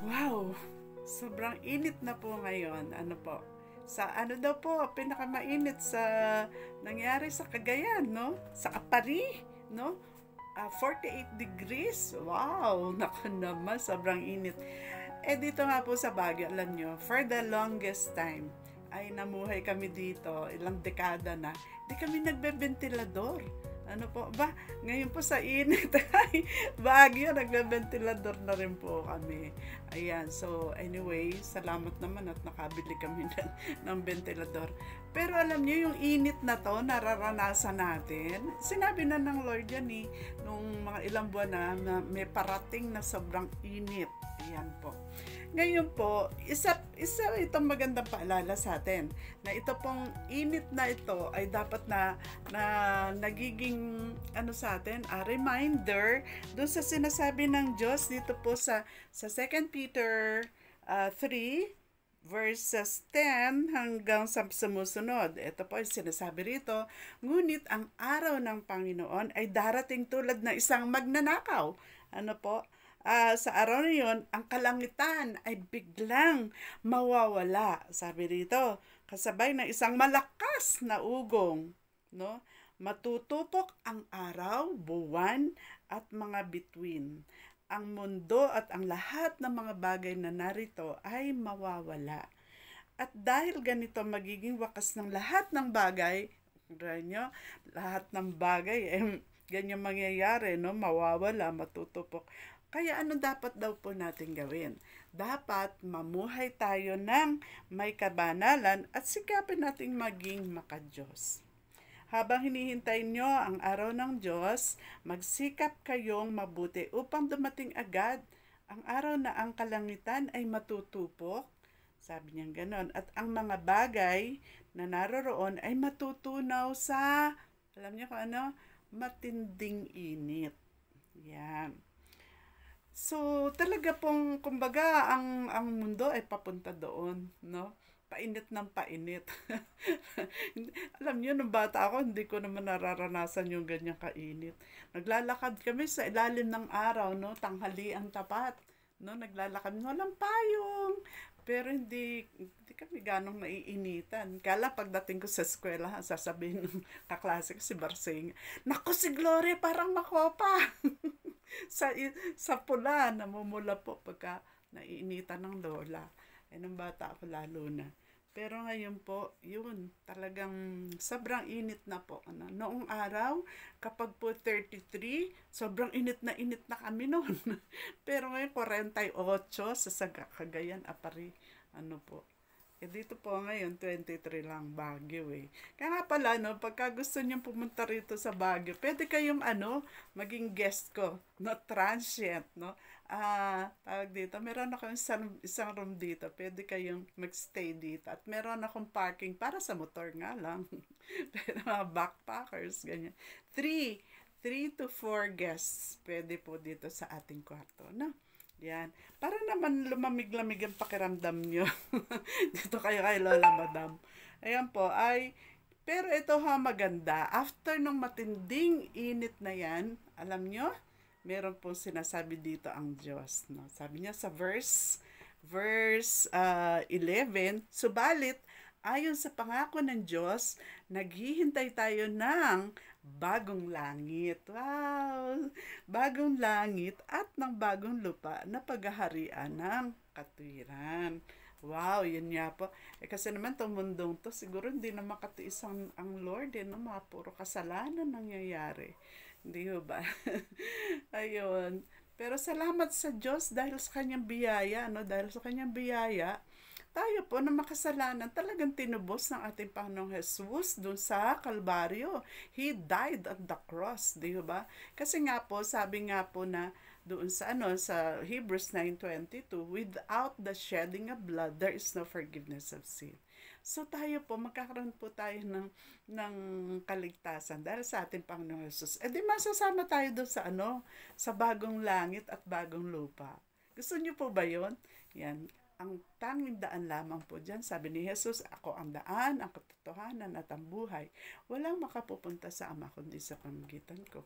Wow! Sobrang init na po ngayon. Ano po? Sa ano daw po, pinakamainit sa nangyari sa Cagayan, no? Sa Apari, no? 48 degrees. Wow! Naku naman, sobrang init. Eh dito nga po sa Baguio, alam nyo, for the longest time, ay namuhay kami dito, ilang dekada na, di kami nagbebentilador. Ano po ba? Ngayon po sa init ay Baguio, nagbebentilador na rin po kami. Ayan, so anyway, salamat naman at nakabili kami ng ventilador. Pero alam niyo yung init na to, nararanasan natin. Sinabi na ng Lord yan nung mga ilang buwan na may parating na sobrang init. Ayan po. Ngayon po, isa itong magandang paalala sa atin na ito pong init na ito ay dapat na nagiging ano sa atin, a reminder doon sa sinasabi ng Diyos dito po sa 2 Peter 3 verses 10 hanggang sa sumusunod. Ito po ay sinasabi rito, ngunit ang araw ng Panginoon ay darating tulad ng isang magnanakaw. Ano po? Sa araw na yun, ang kalangitan ay biglang mawawala. Sabi rito, kasabay ng isang malakas na ugong. No? Matutupok ang araw, buwan, at mga bituin. Ang mundo at ang lahat ng mga bagay na narito ay mawawala. At dahil ganito magiging wakas ng lahat ng bagay, nyo, lahat ng bagay, ganyan mangyayari, no? Mawawala, matutupok. Kaya ano dapat daw po natin gawin? Dapat mamuhay tayo ng may kabanalan at sikapin nating maging makadiyos. Habang hinihintay nyo ang araw ng Diyos, magsikap kayong mabuti upang dumating agad ang araw na ang kalangitan ay matutupok. Sabi niya ganon. At ang mga bagay na naroroon ay matutunaw sa, alam niyo kung ano, matinding init. Yan. So, talaga pong, kumbaga, ang mundo ay papunta doon, no? Painit ng painit. Alam niyo, nung bata ako, hindi ko naman nararanasan yung ganyang kainit. Naglalakad kami sa ilalim ng araw, no? Tanghali ang tapat. No? Naglalakad, walang payong. Pero hindi kami ganong naiinitan. Kala pagdating ko sa eskwela, sasabihin ng kaklase ko si Barsing, naku si Gloria, parang makopa. sa pula, namumula po pagka naiinitan ng lola. Nung bata ako lalo na. Pero ngayon po, yun, talagang sobrang init na po. Noong araw, kapag po 33, sobrang init na kami noon. Pero ngayon, 48 sa Cagayan, Apari, ano po. Dito po ngayon, 23 lang, Baguio Kaya nga pala, no, pagka gusto nyo pumunta rito sa Baguio, pwede kayong, maging guest ko, no, transient, no. Tawag dito, meron ako isang room dito, pwede kayong magstay dito. At meron akong parking para sa motor nga lang. Pero mga backpackers, ganyan. 3 to 4 guests, pwede po dito sa ating kwarto, no. Yan. Para naman lumamig-lamig ang pakiramdam nyo. Dito kayo kay Lola Madam. Ayan po, pero ito maganda. After ng matinding init na yan, alam nyo, meron pong sinasabi dito ang Diyos. No? Sabi niya sa verse 11, subalit, ayon sa pangako ng Diyos, naghihintay tayo ng bagong langit. Wow! Bagong langit at ng bagong lupa na paghaharian ng katuwiran. Wow, yun nga po. Kasi naman itong mundong to, siguro hindi na makatiis ang Lord, no? Mga puro kasalanan nangyayari. Hindi ba? Ayun. Pero salamat sa Diyos dahil sa kanyang biyaya, no? Dahil sa kanyang biyaya, tayo po na makasalanan talagang tinubos ng ating Panginoong Jesus doon sa Kalbaryo. He died at the cross, di ba? Kasi nga po, sabi nga po na doon sa sa Hebrews 9:22, without the shedding of blood, there is no forgiveness of sin. So tayo po, magkakaroon po tayo ng kaligtasan dahil sa ating Panginoong Jesus. Di masasama tayo doon sa sa bagong langit at bagong lupa. Gusto niyo po ba yon? Yan. Ang tanging daan lamang po dyan, sabi ni Jesus, ako ang daan, ang katotohanan at ang buhay. Walang makapupunta sa Ama kundi sa pamamagitan ko.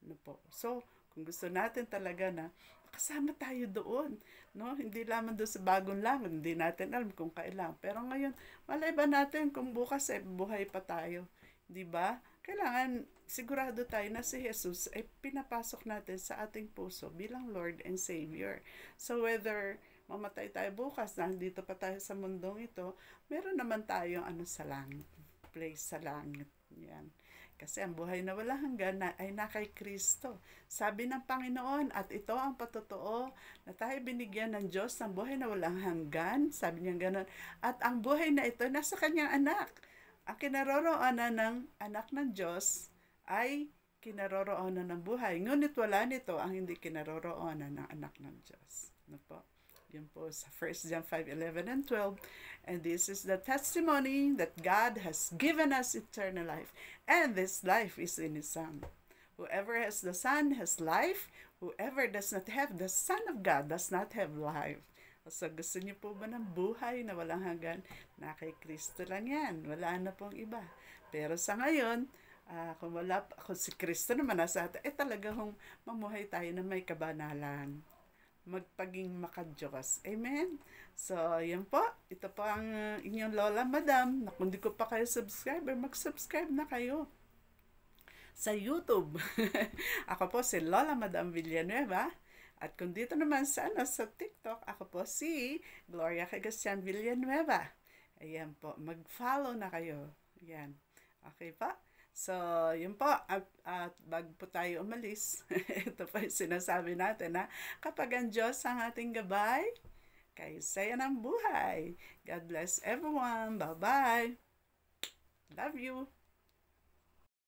Ano po? So, kung gusto natin talaga na kasama tayo doon, no? Hindi lamang doon sa bagong langit, hindi natin alam kung kailan. Pero ngayon, malay ba natin kung bukas ay buhay pa tayo, 'di ba? Kailangan sigurado tayo na si Jesus ay pinapasok natin sa ating puso bilang Lord and Savior. So whether mamatay tayo bukas, nandito pa tayo sa mundong ito, meron naman tayong sa langit, place sa langit. Yan. Kasi ang buhay na walang hanggan ay na kay Kristo. Sabi ng Panginoon, at ito ang patotoo, na tayo binigyan ng Diyos ng buhay na walang hanggan. Sabi niya gano'n. At ang buhay na ito nasa kanyang anak. Ang kinaroroonan ng anak ng Diyos ay kinaroroonan ng buhay. Ngunit wala nito ang hindi kinaroroonan ng anak ng Diyos. Ano po? Yun po sa 1 John 5:11 and 12. And this is the testimony that God has given us eternal life. And this life is in His Son. Whoever has the Son has life. Whoever does not have the Son of God does not have life. So gusto niyo po ba ng buhay na walang hanggan? Na kay Kristo lang yan. Wala na pong iba. Pero sa ngayon, kung si Kristo naman nasa atin, talaga hong mamuhay tayo na may kabanalan. Magpaging makadiyos. Amen? So, yan po. Ito po ang inyong Lola Madam. Na kung di ko pa kayo subscriber, mag-subscribe na kayo sa YouTube. Ako po si Lola Madam Villanueva. At kung dito naman sa TikTok, ako po si Gloria Cagastian Villanueva. Ayan po. Mag-follow na kayo. Ayan. Okay pa? So, yun po, at bago po tayo umalis, ito po yung sinasabi natin na kapag ang Diyos ang ating gabay, kayo saya ng buhay. God bless everyone. Bye-bye. Love you.